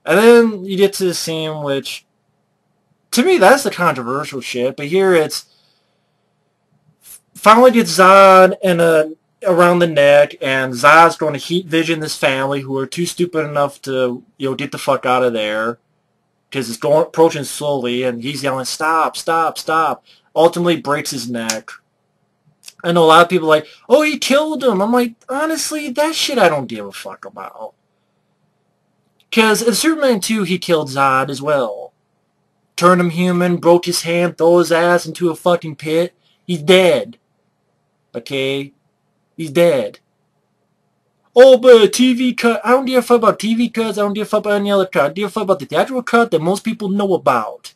And then you get to the scene which, to me, that's the controversial shit. But here it's, finally gets Zod around the neck, and Zod's going to heat vision this family who are too stupid enough to, get the fuck out of there. Because it's approaching slowly, and he's yelling, stop, stop, stop. Ultimately breaks his neck. I know a lot of people are like, oh, he killed him. I'm like, honestly, that shit I don't give a fuck about. Because in Superman 2, he killed Zod as well. Turned him human, broke his hand, threw his ass into a fucking pit. He's dead. Okay? He's dead. Oh, but a TV cut. I don't give a fuck about TV cuts. I don't give a fuck about any other cut. I give a fuck about the theatrical cut that most people know about.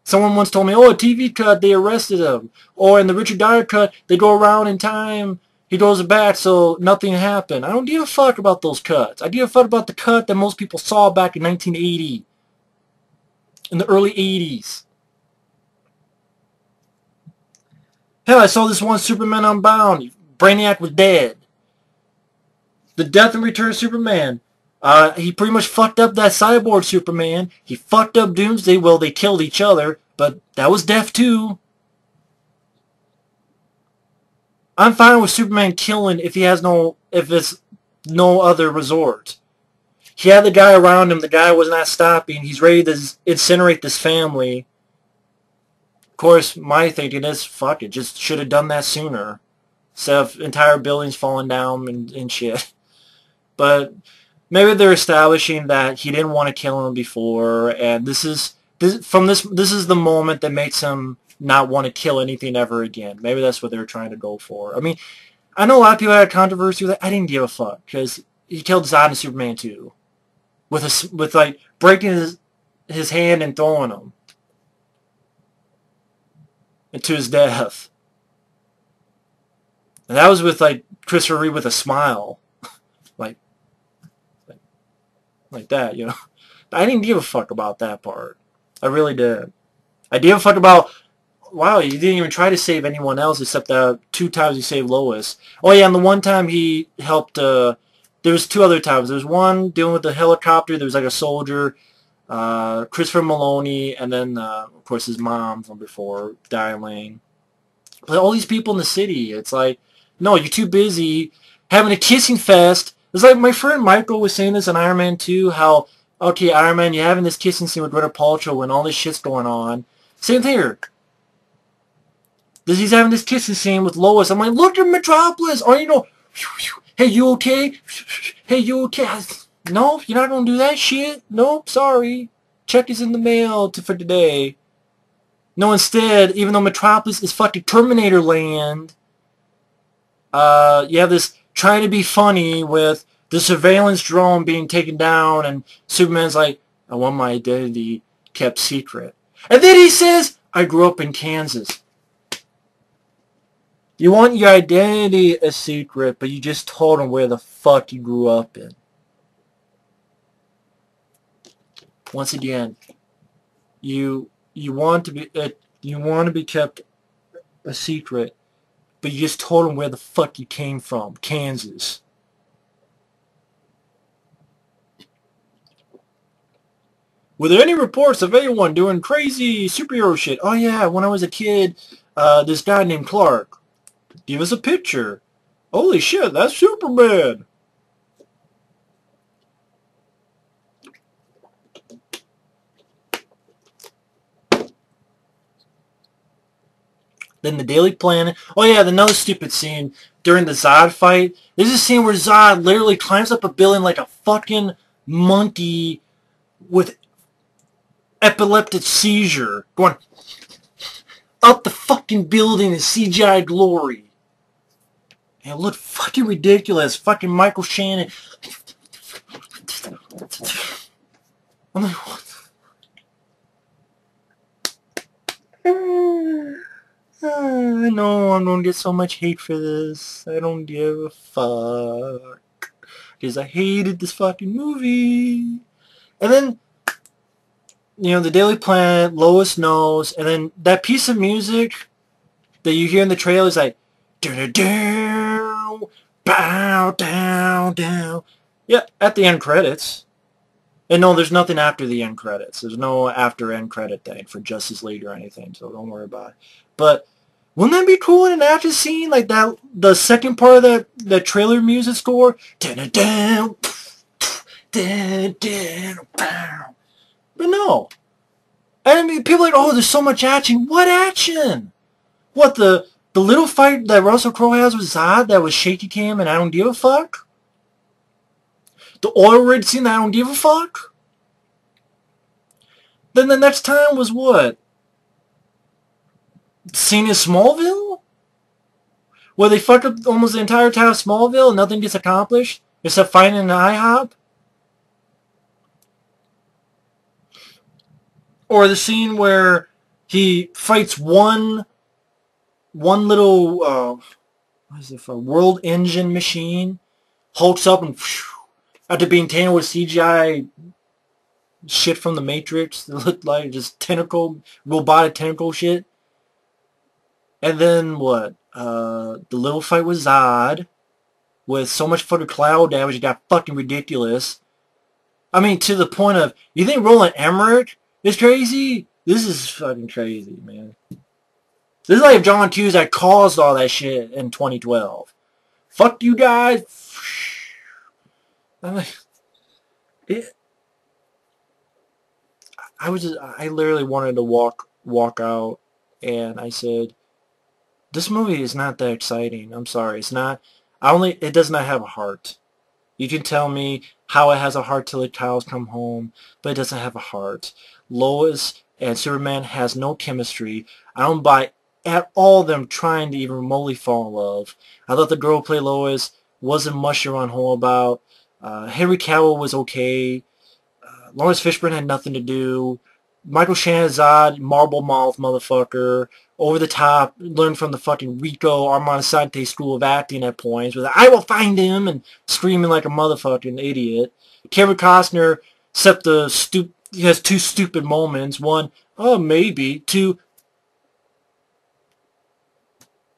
Someone once told me, oh, a TV cut, they arrested him. Or in the Richard Dyer cut, they go around in time, he goes back so nothing happened. I don't give a fuck about those cuts. I give a fuck about the cut that most people saw back in 1980. In the early 80s. Hell, I saw this one Superman Unbound. Brainiac was dead. The Death and Return of Superman. He pretty much fucked up that cyborg Superman. He fucked up Doomsday. Well, they killed each other, but that was death too. I'm fine with Superman killing if it's no other resort. He had the guy around him. The guy was not stopping. He's ready to incinerate this family. Of course, my thinking is, fuck it, just should have done that sooner. Instead of entire buildings falling down and shit. But maybe they're establishing that he didn't want to kill him before, and this is the moment that makes him not want to kill anything ever again. Maybe that's what they're trying to go for. I mean, I know a lot of people had controversy with it. I didn't give a fuck because he killed Zod in Superman 2 with like breaking his hand and throwing him into his death. And that was with like Christopher Reeve with a smile. Like that, you know. I didn't give a fuck about that part. I really did. I didn't fuck about, wow, he didn't even try to save anyone else except the 2 times he saved Lois. Oh yeah, and the one time he helped, there was 2 other times. There was one dealing with the helicopter, there was like a soldier, Christopher Maloney, and then, of course, his mom from before, Diane Lane. But all these people in the city, it's like, no, you're too busy having a kissing fest. It's like my friend Michael was saying this in Iron Man 2, how, okay, Iron Man, you're having this kissing scene with Gwyneth Paltrow when all this shit's going on. Same thing here. He's having this kissing scene with Lois. I'm like, look at Metropolis. Or, you know, hey, you okay? Hey, you okay? No, you're not going to do that shit. Nope, sorry. Check is in the mail for today. No, instead, even though Metropolis is fucking Terminator land, you have this trying to be funny with the surveillance drone being taken down, and Superman's like, I want my identity kept secret. And then he says, I grew up in Kansas. You want your identity a secret, but you just told him where the fuck you grew up in. Once again, you want to be kept a secret, but you just told him where the fuck you came from, Kansas. Were there any reports of anyone doing crazy superhero shit? Oh yeah, when I was a kid, this guy named Clark. Give us a picture. Holy shit, that's Superman. Then the Daily Planet. Oh yeah, another stupid scene during the Zod fight. There's a scene where Zod literally climbs up a building like a fucking monkey with epileptic seizure, going up the fucking building in CGI glory. And it looked fucking ridiculous. Fucking Michael Shannon. I'm like, what? I know I'm gonna get so much hate for this. I don't give a fuck. Because I hated this fucking movie. And then, you know, the Daily Planet, Lois Knows, and then that piece of music that you hear in the trailer is like, down, bow, down, down. Yeah, at the end credits. And no, there's nothing after the end credits. There's no after end credit thing for Justice League or anything, so don't worry about it. But wouldn't that be cool in an action scene like that? The second part of that trailer music score, down, down, down, down. But no. I mean, people are like, oh, there's so much action. What action? What, the little fight that Russell Crowe has with Zod that was shaky cam and I don't give a fuck? The oil rig scene that I don't give a fuck? Then the next time was what? Scene in Smallville? Where they fuck up almost the entire town of Smallville and nothing gets accomplished? Except finding an IHOP? Or the scene where he fights one little, what is it for? World engine machine, hulks up and after being tainted with CGI shit from the Matrix, it looked like just robotic tentacle shit. And then what? The little fight with Zod, with so much fucking cloud damage, it got fucking ridiculous. I mean, to the point of, you think Roland Emmerich is crazy? This is fucking crazy, man. This is like if John Cusack caused all that shit in 2012. Fuck you guys. I'm like, I literally wanted to walk out, and I said, this movie is not that exciting. I'm sorry, it's not. It does not have a heart. You can tell me how it has a heart till the cows come home, but it doesn't have a heart. Lois and Superman has no chemistry. I don't buy at all them trying to even remotely fall in love. I thought the girl who played Lois wasn't much to run home about. Henry Cavill was okay. Lawrence Fishburne had nothing to do. Michael Shannon, Zod, marble mouth motherfucker, over the top, learned from the fucking Rico Armand School of Acting at points, with I will find him, and screaming like a motherfucking idiot. Kevin Costner, he has two stupid moments. One, oh maybe. Two,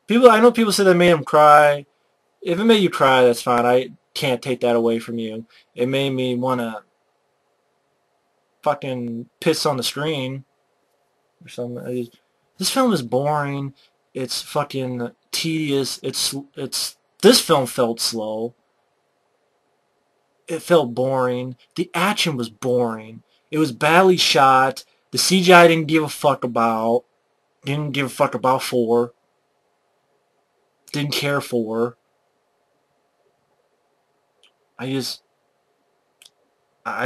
I know people say that made him cry. If it made you cry, that's fine. I can't take that away from you. It made me want to fucking piss on the screen or something. This film is boring. It's fucking tedious. This film felt slow. It felt boring. The action was boring. It was badly shot. The CGI didn't give a fuck about. Didn't give a fuck about for. Didn't care for. I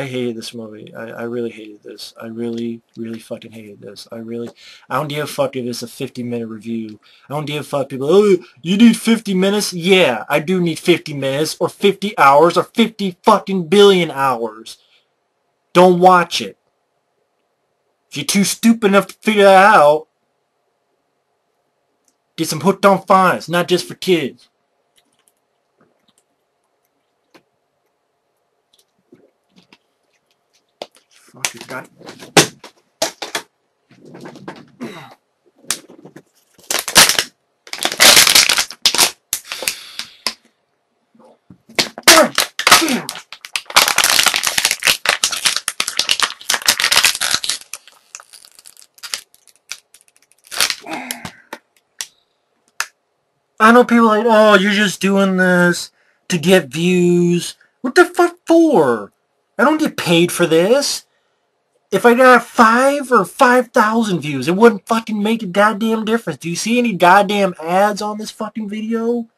hated this movie. I really hated this. I really, really fucking hated this. I don't give a fuck if it's a 50-minute review. I don't give a fuck people, oh, you need 50 minutes? Yeah, I do need 50 minutes, or 50 hours, or 50 fucking billion hours. Don't watch it. If you're too stupid enough to figure that out, get some hooked on phonics, not just for kids. Fuck it, God. I know people are like, oh, you're just doing this to get views. What the fuck for? I don't get paid for this. If I got 5 or 5,000 views, it wouldn't fucking make a goddamn difference. Do you see any goddamn ads on this fucking video?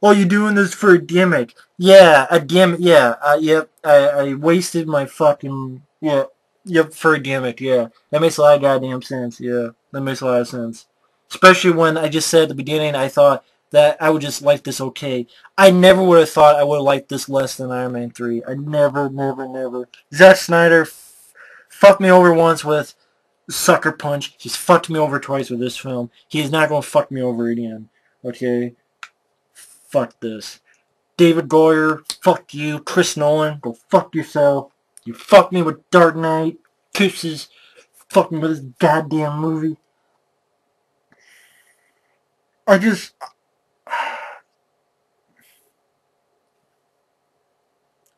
Oh, you're doing this for a gimmick. Yeah, a gimmick. Yeah, yep. I wasted my fucking... Yeah, yep, for a gimmick, yeah. That makes a lot of goddamn sense, yeah. That makes a lot of sense. Especially when I just said at the beginning, I thought that I would just like this okay. I never would have thought I would have liked this less than Iron Man 3. I never, never, never. Zack Snyder fucked me over once with Sucker Punch. He's fucked me over twice with this film. He is not going to fuck me over again. Okay? Fuck this. David Goyer, fuck you. Chris Nolan, go fuck yourself. You fucked me with Dark Knight. Kisses. Fuck me with this goddamn movie. I just...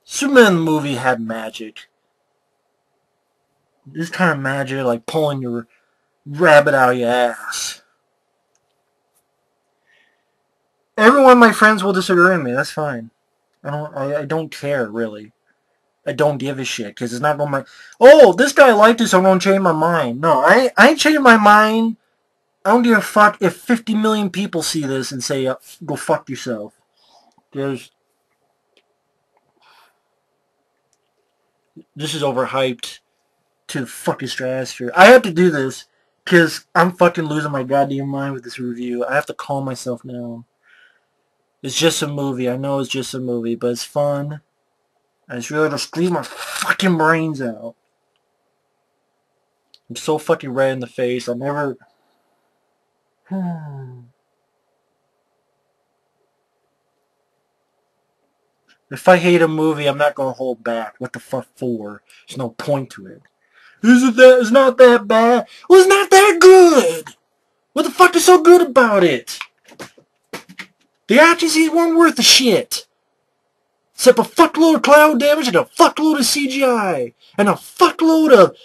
Superman the movie had magic. This kind of magic, like pulling your rabbit out of your ass. Every one of my friends will disagree with me. That's fine. I don't care, really. I don't give a shit, because it's not going to... Oh, this guy liked this, so I'm going to change my mind. No, I ain't changing my mind. I don't give a fuck if 50 million people see this and say, go fuck yourself. This is overhyped to the fucking stratosphere. I have to do this, because I'm fucking losing my goddamn mind with this review. I have to calm myself down. It's just a movie. I know it's just a movie, but it's fun. I just really just squeeze my fucking brains out. I'm so fucking red in the face. I'll never... If I hate a movie, I'm not going to hold back. What the fuck for? There's no point to it. It's not that bad. Well, it's not that good. What the fuck is so good about it? The action scenes weren't worth the shit. Except a fuckload of cloud damage and a fuckload of CGI. And a fuckload of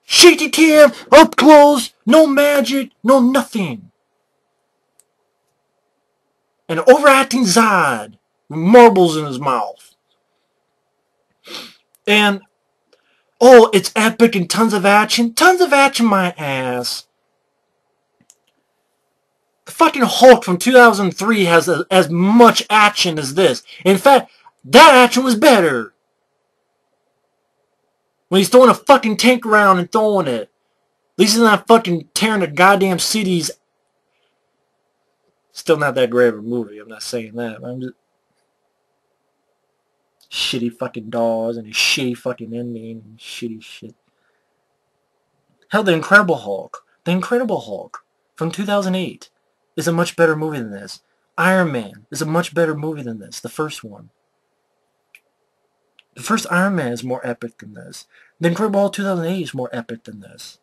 shaky cam, up close, no magic, no nothing. And an overacting Zod with marbles in his mouth. And, oh, it's epic and tons of action. Tons of action, my ass. The fucking Hulk from 2003 has as much action as this. In fact, that action was better. When he's throwing a fucking tank around and throwing it. At least he's not fucking tearing the goddamn cities. Still not that great of a movie. I'm not saying that. I'm just... Shitty fucking dolls and a shitty fucking ending and shitty shit. Hell, The Incredible Hulk. The Incredible Hulk from 2008 is a much better movie than this. Iron Man is a much better movie than this. The first one. The first Iron Man is more epic than this. The Incredible Hulk 2008 is more epic than this.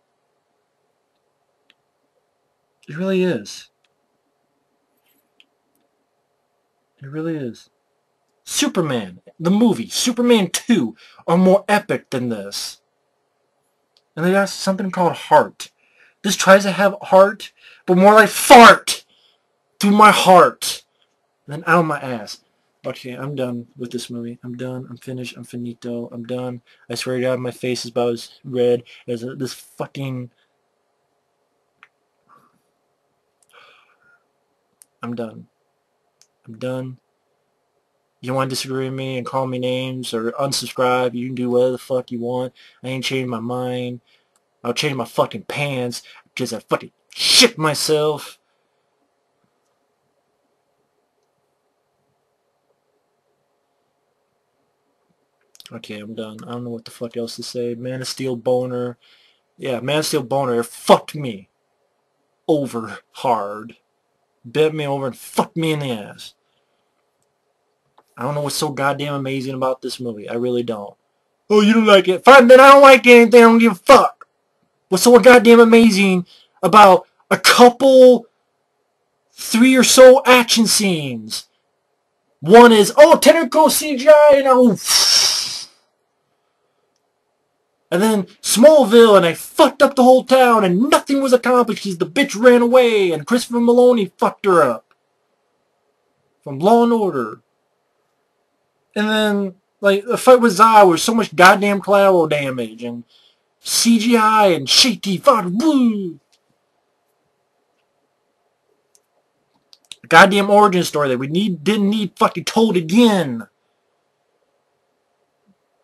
It really is. It really is. Superman, the movie, Superman 2, are more epic than this. And they got something called heart. This tries to have heart, but more like fart through my heart. And then out of my ass. Okay, I'm done with this movie. I'm done. I'm finished. I'm finito. I'm done. I swear to God, my face is about as red as this fucking... I'm done. I'm done. You want to disagree with me and call me names or unsubscribe, you can do whatever the fuck you want. I ain't changed my mind. I'll change my fucking pants because I fucking shit myself. Okay, I'm done. I don't know what the fuck else to say. Man of Steel boner. Yeah, Man of Steel boner fucked me over hard. Bent me over and fucked me in the ass. I don't know what's so goddamn amazing about this movie. I really don't. Oh, you don't like it? Fine, then I don't like anything. I don't give a fuck. What's so goddamn amazing about a couple, 3 or so action scenes? One is, oh, technical CGI, and oh, and then Smallville, and I fucked up the whole town, and nothing was accomplished because the bitch ran away, and Christopher Maloney fucked her up. from Law and Order. And then, like, the fight with Zai was so much goddamn collateral damage and CGI and shaky fire. Woo! Goddamn origin story that we didn't need fucking told again.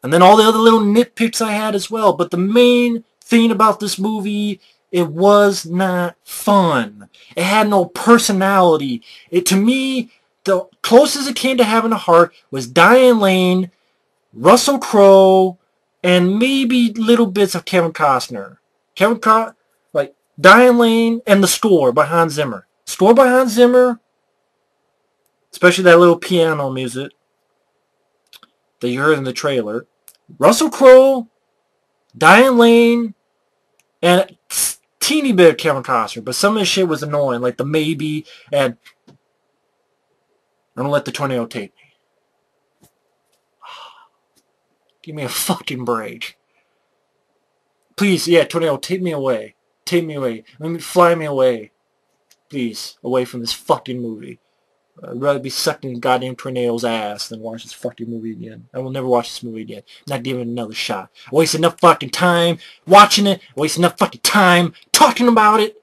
And then all the other little nitpicks I had as well. But the main thing about this movie, it was not fun. It had no personality. To me, the closest it came to having a heart was Diane Lane, Russell Crowe, and maybe little bits of Kevin Costner. Like Diane Lane and the score by Hans Zimmer. Score by Hans Zimmer, especially that little piano music that you heard in the trailer. Russell Crowe, Diane Lane, and a teeny bit of Kevin Costner, but some of this shit was annoying, like the maybe and I'm gonna let the tornado take me. Give me a fucking break. Please, yeah, tornado, take me away. Take me away. Let me fly me away. Please, away from this fucking movie. I'd rather be sucked in a goddamn tornado's ass than watch this fucking movie again. I will never watch this movie again. Not giving it another shot. I wasted enough fucking time watching it. I wasted enough fucking time talking about it.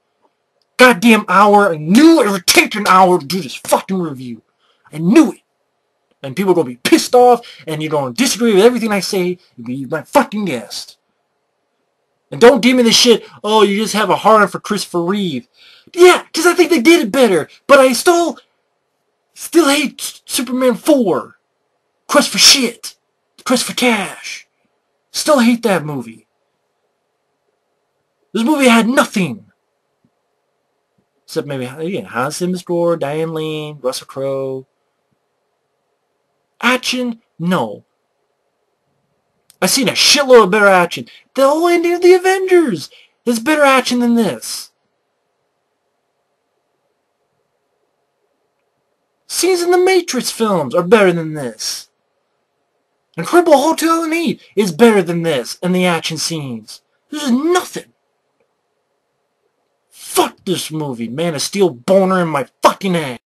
Goddamn hour. I knew it would take an hour to do this fucking review. I knew it. And people are going to be pissed off, and you're going to disagree with everything I say. You'll be my fucking guest. And don't give me this shit, oh, you just have a hard-on for Christopher Reeve. Yeah, because I think they did it better. But I still hate Superman 4. Quest for shit. Quest for cash. Still hate that movie. This movie had nothing. Except maybe, again, Hans Zimmer score, Diane Lane, Russell Crowe. Action? No. I've seen a shitload of better action. The whole ending of the Avengers is better action than this. Scenes in the Matrix films are better than this. Incredible Hulk 2008 is better than this in the action scenes. This is nothing. Fuck this movie, Man of Steel boner in my fucking ass.